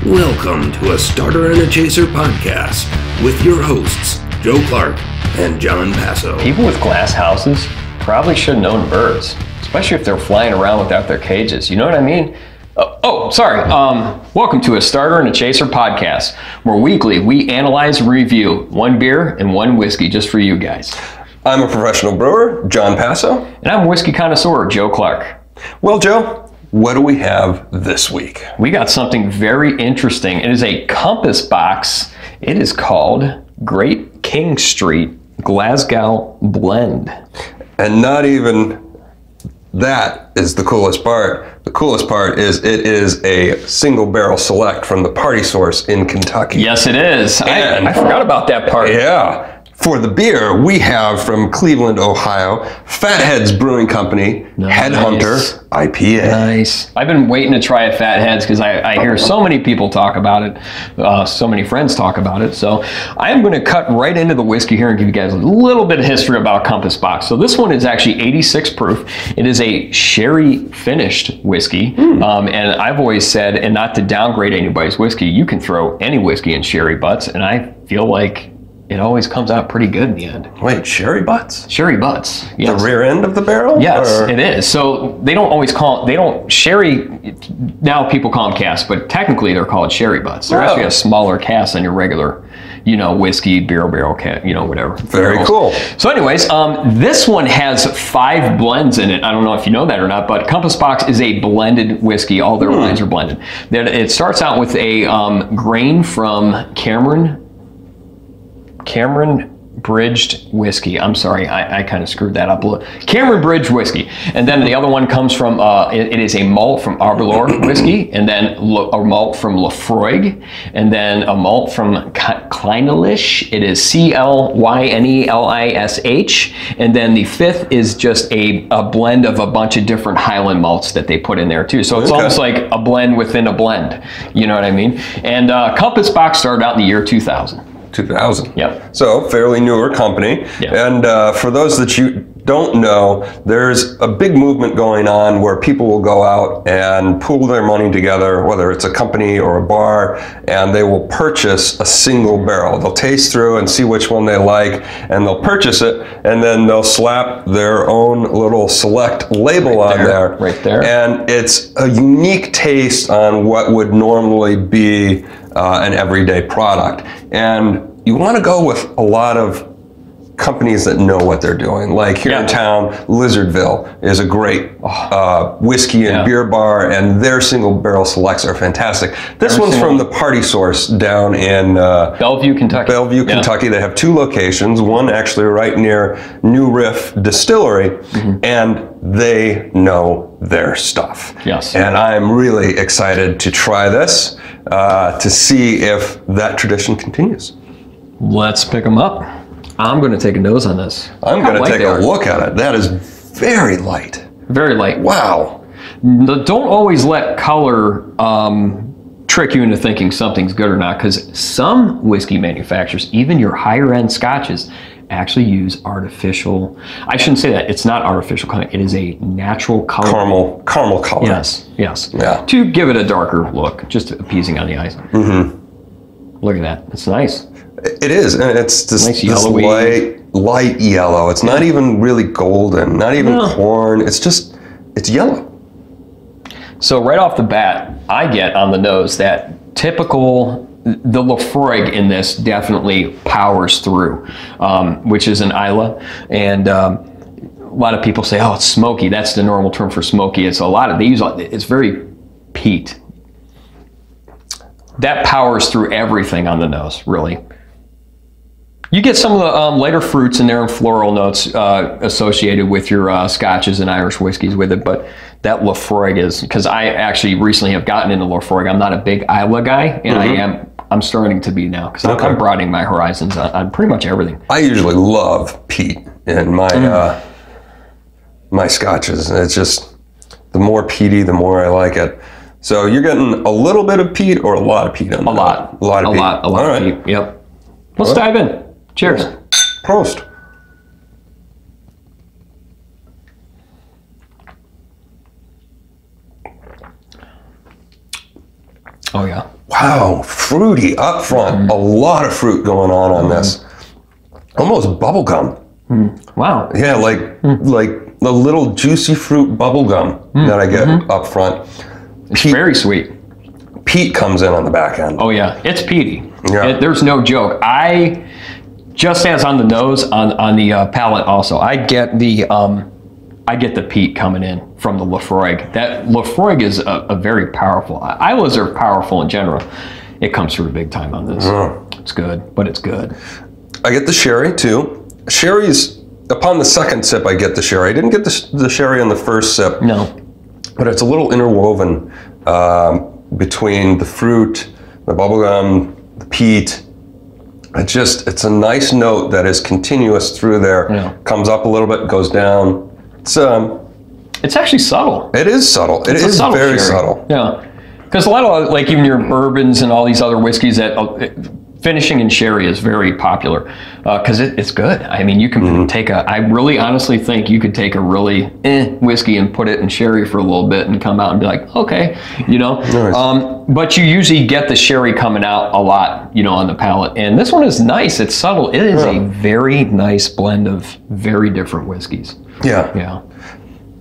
Welcome to a Starter and a Chaser podcast with your hosts, Joe Clarke and Jon Passow. People with glass houses probably shouldn't own birds, especially if they're flying around without their cages. You know what I mean? Welcome to a Starter and a Chaser podcast, where weekly we analyze and review one beer and one whiskey just for you guys. I'm a professional brewer, Jon Passow. And I'm a whiskey connoisseur, Joe Clarke. Well, Joe, what do we have this week? We got something very interesting. It is a compass box. It is called Great King Street Glasgow Blend. And not even that is the coolest part. The coolest part is it is a single barrel select from the Party Source in Kentucky. Yes, it is. I forgot about that part. Yeah. For the beer, we have from Cleveland, Ohio, Fatheads Brewing Company, Nice. Headhunter IPA. Nice. I've been waiting to try a Fatheads because I hear so many people talk about it, so many friends talk about it. So I am going to cut right into the whiskey here and give you guys a little bit of history about Compass Box. So this one is actually 86 proof. It is a sherry finished whiskey. And I've always said, and not to downgrade anybody's whiskey, you can throw any whiskey in sherry butts, and I feel like it always comes out pretty good in the end. Wait, sherry butts? Sherry butts, yes. The rear end of the barrel? Yes, it is. So they don't always sherry, now people call them casks, but technically they're called sherry butts. They're actually a smaller cask than your regular, whiskey, beer barrel, whatever. Very barrels. cool. So anyways, this one has 5 blends in it. I don't know if you know that or not, but Compass Box is a blended whiskey. All their wines are blended. It starts out with a grain from Cameron Bridged whiskey. I'm sorry, I kind of screwed that up a little. Cameron Bridged whiskey. And then the other one comes from, it is a malt from Arbor whiskey, and then a malt from Lafroig, and then a malt from Kleinelish. It is Clynelish. And then the fifth is just a blend of a bunch of different Highland malts that they put in there too. So it's almost like a blend within a blend. You know what I mean? And Compass Box started out in the year 2000. 2000. Yep. So fairly newer company. Yep. And for those that you don't know, there's a big movement going on where people will go out and pool their money together, whether it's a company or a bar, and they will purchase a single barrel. They'll taste through and see which one they like, and they'll purchase it, and then they'll slap their own little select label on there. Right there. And it's a unique taste on what would normally be an everyday product. And you want to go with a lot of companies that know what they're doing. Like here in town, Lizardville is a great whiskey and beer bar, and their single barrel selects are fantastic. This one's from the Party Source down in Bellevue, Kentucky. Kentucky. They have 2 locations, one actually right near New Riff Distillery, and they know their stuff. Yes. And I'm really excited to try this to see if that tradition continues. Let's pick them up. I'm going to take a nose on this. I'm going to take a look at it. That is very light. Very light. Wow. Don't always let color trick you into thinking something's good or not, because some whiskey manufacturers, even your higher end scotches, actually use artificial. I shouldn't say that. It's not artificial color. It is a natural color. Caramel color. Yes. Yeah. To give it a darker look, just appeasing on the eyes. Look at that. It's nice. It is, and it's this Nice light yellow. It's not even really golden, not even corn. It's yellow. So right off the bat, I get on the nose that the Lafroig in this definitely powers through, which is an Isla, and a lot of people say, "Oh, it's smoky." That's the normal term for smoky. It's it's very peat. That powers through everything on the nose, really. You get some of the lighter fruits in there and floral notes associated with your scotches and Irish whiskeys with it, but that Lafroig is, because I actually recently have gotten into Lafroig. I'm not a big Isla guy, and I'm starting to be now, because I'm broadening my horizons on pretty much everything. I usually love peat in my my scotches. It's just, the more peaty, the more I like it. So you're getting a little bit of peat or a lot of peat on that? A lot of peat. A lot of peat, yep. Let's dive in. Cheers. Prost. Oh, yeah. Wow, fruity up front. A lot of fruit going on this. Almost bubble gum. Wow. Yeah, like a little juicy fruit bubble gum that I get up front. It's very sweet. Peat comes in on the back end. Oh, yeah. It's peaty. Yeah. There's no joke. Just as on the nose, on the palate also, I get the peat coming in from the Laphroaig. That Laphroaig is a very powerful. Islays are powerful in general. It comes through big time on this. It's good, but it's good. I get the sherry too. Sherry's, upon the second sip, I get the sherry. I didn't get the sherry on the first sip. No. But it's a little interwoven between the fruit, the bubblegum, the peat. It's a nice note that is continuous through there. Yeah. Comes up a little bit, goes down. It's actually subtle. It is subtle. It is very subtle. Yeah. Because a lot of, like, even your bourbons and all these other whiskeys, that finishing in sherry is very popular because it's good. I mean, you can take I really honestly think you could take a really whiskey and put it in sherry for a little bit and come out and be like, okay, Nice. But you usually get the sherry coming out a lot, on the palate. And this one is nice. It's subtle. It is a very nice blend of very different whiskeys. Yeah. Yeah.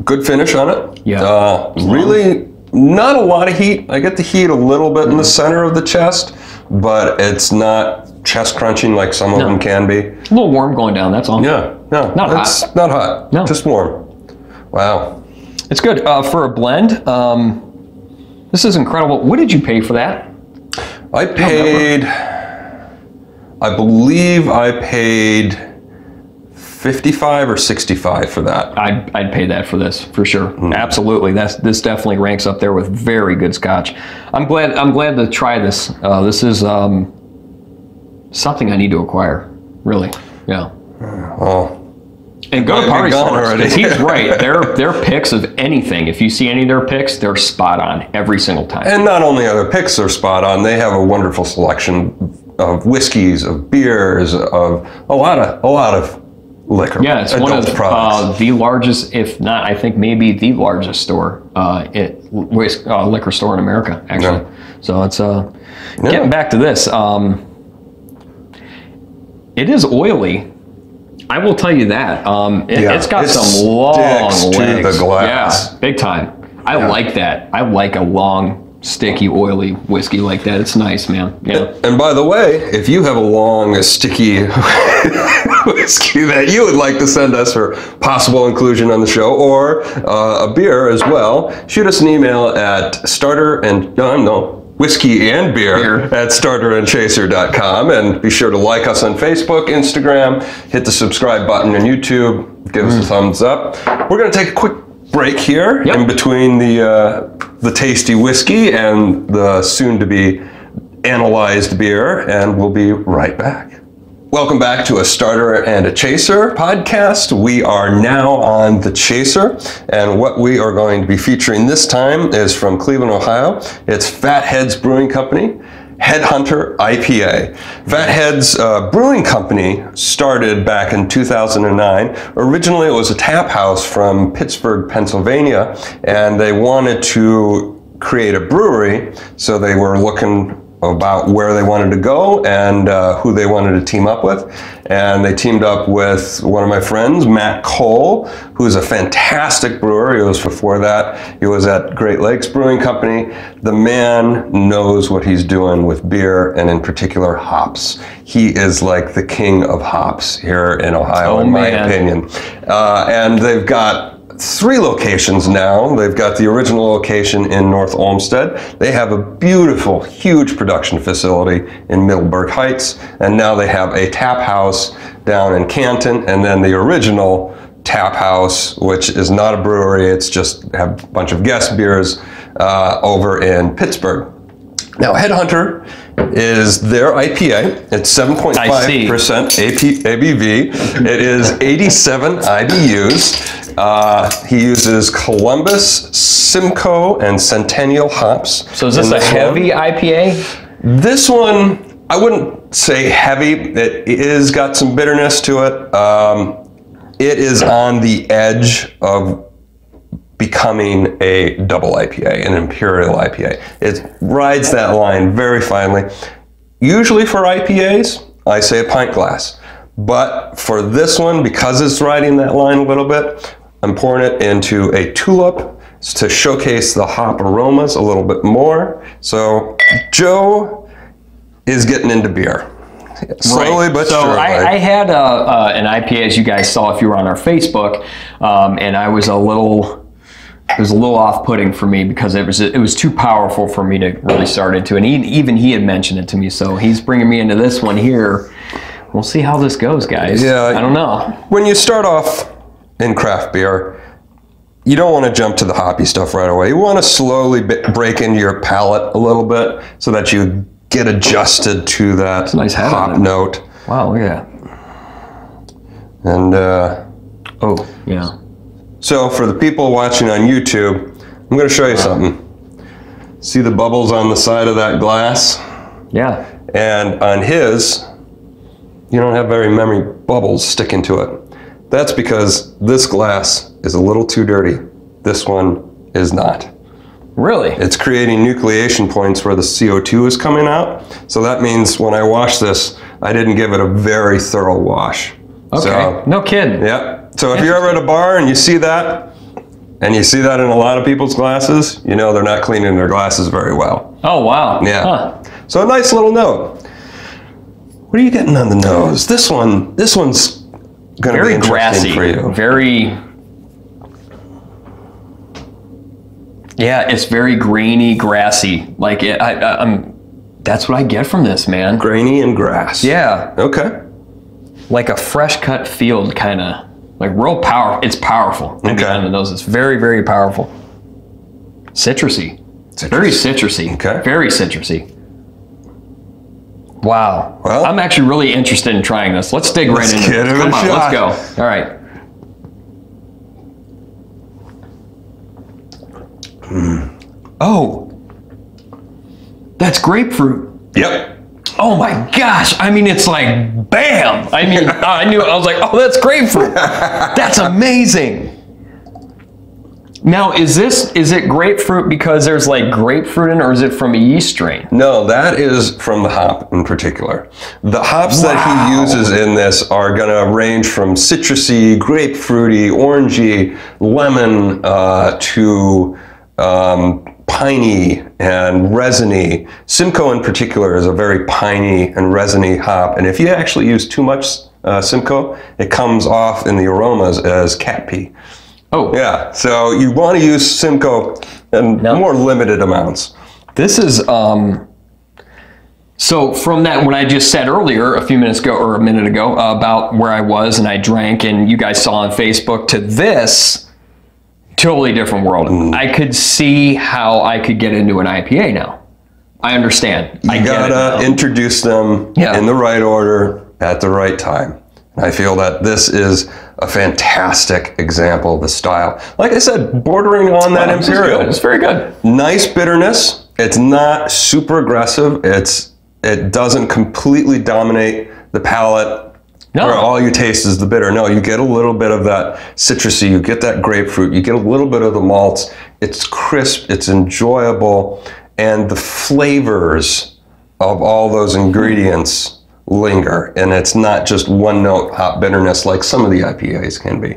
Good finish on it. Yeah. Really not a lot of heat. I get the heat a little bit in the center of the chest, but it's not chest crunching like some of them can be. A little warm going down, that's all. Yeah, no. Not it's hot. Not hot. No. Just warm. Wow. It's good. For a blend, this is incredible. What did you pay for that? I believe I paid 55 or 65 for that. I'd pay that for this for sure. Absolutely. This definitely ranks up there with very good Scotch. I'm glad to try this. This is something I need to acquire. Really. Yeah. Well, and go to Party Stores, because he's right. Their picks of anything, if you see any of their picks, they're spot on every single time. And not only are their picks are spot on, they have a wonderful selection of whiskeys, of beers, of a lot of liquor. Yeah, it's one of the largest, if not, I think maybe the largest store, liquor store in America, actually. Yeah. So it's getting back to this. It is oily. I will tell you that. It's got some long legs. To the glass. Yeah, big time. I like that. I like a long, sticky, oily whiskey like that. It's nice, man. Yeah. And by the way, if you have a long, sticky whiskey that you would like to send us for possible inclusion on the show, or a beer as well, shoot us an email at whiskey and beer at starterandchaser.com, and be sure to like us on Facebook, Instagram, hit the subscribe button on YouTube, give us a thumbs up. We're going to take a quick break here in between the tasty whiskey and the soon-to-be analyzed beer, and we'll be right back. Welcome back to A Starter and a Chaser podcast. We are now on the Chaser, and what we are going to be featuring this time is from Cleveland, Ohio. It's Fatheads Brewing Company, Headhunter IPA. Fatheads Brewing Company started back in 2009. Originally, it was a tap house from Pittsburgh, Pennsylvania, and they wanted to create a brewery, so they were looking about where they wanted to go and who they wanted to team up with. And they teamed up with one of my friends, Matt Cole, who's a fantastic brewer. He was before that, he was at Great Lakes Brewing Company. The man knows what he's doing with beer, and in particular hops. He is like the king of hops here in Ohio, in my opinion. And they've got 3 locations now. They've got the original location in North Olmsted. They have a beautiful, huge production facility in Middleburg Heights, and now they have a tap house down in Canton, and then the original tap house, which is not a brewery, it's just have a bunch of guest beers over in Pittsburgh. Now, Headhunter is their IPA. It's 7.5% ABV. It is 87 IBUs. He uses Columbus, Simcoe, and Centennial hops. So is this a heavy IPA? This one, I wouldn't say heavy. It is got some bitterness to it. It is on the edge of becoming a double IPA, an imperial IPA. It rides that line very finely. Usually for IPAs, I say a pint glass. But for this one, because it's riding that line a little bit, I'm pouring it into a tulip to showcase the hop aromas a little bit more. So Joe is getting into beer. Slowly but surely. So I had an IPA, as you guys saw if you were on our Facebook, and I was it was a little off-putting for me because it was too powerful for me to really start into. And even he had mentioned it to me, so he's bringing me into this one here. We'll see how this goes, guys. Yeah, I don't know. When you start off in craft beer, you don't want to jump to the hoppy stuff right away. You want to slowly break into your palate a little bit so that you get adjusted to that hop note. Wow, look at that. And, oh, yeah. So for the people watching on YouTube, I'm going to show you something. See the bubbles on the side of that glass? Yeah. And on his, you don't have very many bubbles sticking to it. That's because this glass is a little too dirty. This one is not. Really? It's creating nucleation points where the CO2 is coming out. So that means when I wash this, I didn't give it a very thorough wash. Okay, so, no kidding. Yeah. So if you're ever at a bar and you see that, and you see that in a lot of people's glasses, you know they're not cleaning their glasses very well. Oh, wow. Yeah. Huh. So a nice little note. What are you getting on the nose? This one's going to be interesting for you. Very, yeah, it's very grainy, grassy. Like that's what I get from this, man. Grainy and grass. Yeah. Okay. Like a fresh cut field, kind of. Like real power. It's powerful. Okay. On the nose, it's very, very powerful. Citrusy. Very citrusy. Okay. Very citrusy. Wow. Well, I'm actually really interested in trying this. Let's dig right into it. Come on, let's go. All right. Oh, that's grapefruit. Yep. Oh my gosh. I mean, it's like, bam. I mean, I was like, oh, that's grapefruit. That's amazing. Now, is it grapefruit because there's like grapefruit in it, or is it from a yeast strain? No, that is from the hop in particular. The hops that he uses in this are going to range from citrusy, grapefruity, orangey, lemon, to piney and resiny. Simcoe in particular is a very piney and resiny hop, and if you actually use too much Simcoe, it comes off in the aromas as cat pee. Oh. Yeah, so you want to use Simcoe in more limited amounts. This is, so from that, what I just said earlier, a minute ago, about where I was and I drank and you guys saw on Facebook, to this, totally different world. I could see how I could get into an IPA now. I understand. You gotta introduce them in the right order at the right time. I feel that this is a fantastic example of the style. Like I said, bordering on that imperial. It's very good. Nice bitterness. It's not super aggressive. It doesn't completely dominate the palate. No. Where all you taste is the bitter. No, you get a little bit of that citrusy. You get that grapefruit. You get a little bit of the malts. It's crisp. It's enjoyable. And the flavors of all those ingredients linger, and it's not just one note hop bitterness like some of the IPAs can be.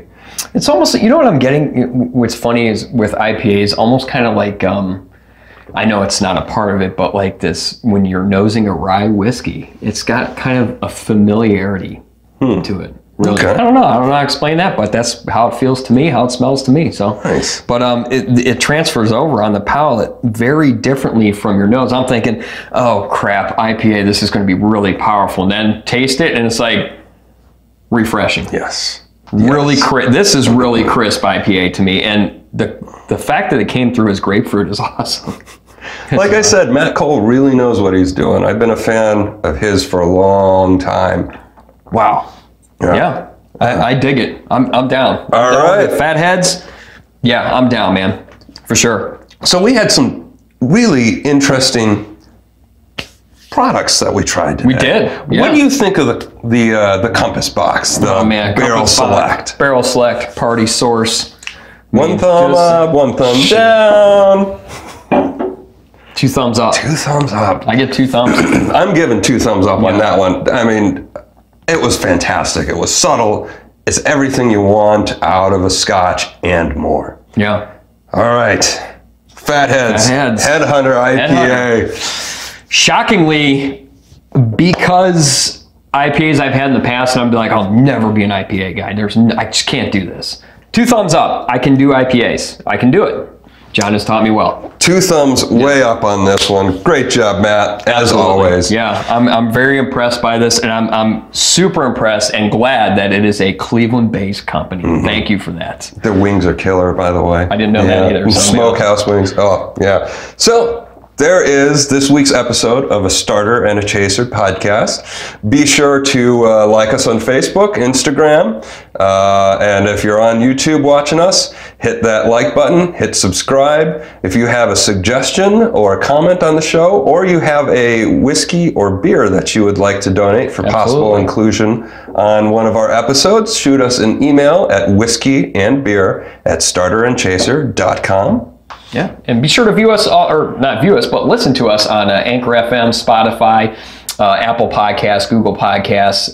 It's almost, you know what I'm getting? What's funny is with IPAs, almost kind of like, I know it's not a part of it, but like this, when you're nosing a rye whiskey, it's got kind of a familiarity to it. Really, okay. I don't know how to explain that, but that's how it feels to me, how it smells to me. So nice. But it transfers over on the palate very differently from your nose. I'm thinking, oh crap, IPA, this is going to be really powerful. And then taste it, and it's like refreshing. Yes. Really crisp. This is really crisp IPA to me, and the fact that it came through as grapefruit is awesome. Like I said, Matt Cole really knows what he's doing. I've been a fan of his for a long time. Wow. Yeah, I dig it. I'm down. All right. Fatheads, yeah, I'm down, man, for sure. So we had some really interesting products that we tried today. We did. Yeah. What do you think of the Compass box, the Barrel Select? Barrel Select, Party Source. One thumb up, one thumb down. 2 thumbs up. 2 thumbs up. I get 2 thumbs. I'm giving 2 thumbs up on that one. I mean, it was fantastic. It was subtle. It's everything you want out of a Scotch and more. Yeah. All right. Fatheads. Headhunter IPA. Shockingly, because IPAs I've had in the past, and I'm like, I'll never be an IPA guy. I just can't do this. 2 thumbs up. I can do IPAs. I can do it. John has taught me well. 2 thumbs way up on this one. Great job, Matt, as always. Yeah, I'm very impressed by this, and I'm super impressed and glad that it is a Cleveland-based company. Thank you for that. Their wings are killer, by the way. I didn't know that either. Smokehouse wings. Oh, yeah. So there is this week's episode of A Starter and a Chaser podcast. Be sure to like us on Facebook, Instagram, and if you're on YouTube watching us, hit that like button, hit subscribe. If you have a suggestion or a comment on the show, or you have a whiskey or beer that you would like to donate for possible inclusion on one of our episodes, shoot us an email at whiskeyandbeer@starterandchaser.com. Yeah, and be sure to view us, or not view us, but listen to us on Anchor FM, Spotify, Apple Podcasts, Google Podcasts,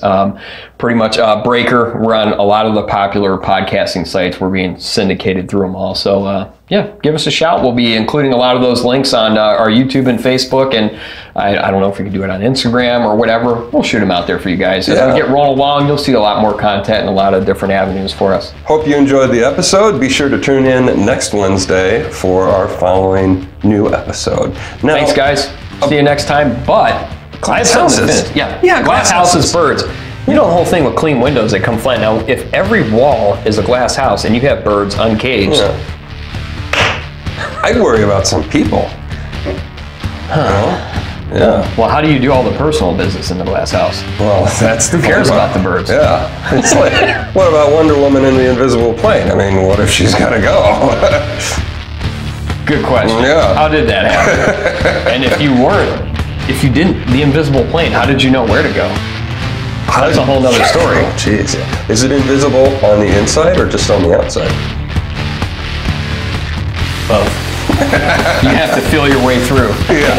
pretty much Breaker. We're on a lot of the popular podcasting sites. We're being syndicated through them all. So, yeah, give us a shout. We'll be including a lot of those links on our YouTube and Facebook, and I don't know if we can do it on Instagram or whatever. We'll shoot them out there for you guys. As we get rolling along, you'll see a lot more content and a lot of different avenues for us. Hope you enjoyed the episode. Be sure to tune in next Wednesday for our following new episode. Now, thanks, guys. See you next time. But glass houses. Yeah, glass houses, birds. You know the whole thing with clean windows, they come flat. Now, if every wall is a glass house and you have birds uncaged, I'd worry about some people. Yeah. Well, how do you do all the personal business in the glass house? Well, that's Who cares about the birds? Yeah. It's like, what about Wonder Woman in the Invisible Plane? I mean, what if she's got to go? Good question. Yeah. How did that happen? And if you didn't, the invisible plane, how did you know where to go? That's a whole nother story. Oh, jeez. Is it invisible on the inside or just on the outside? Both. You have to feel your way through. Yeah.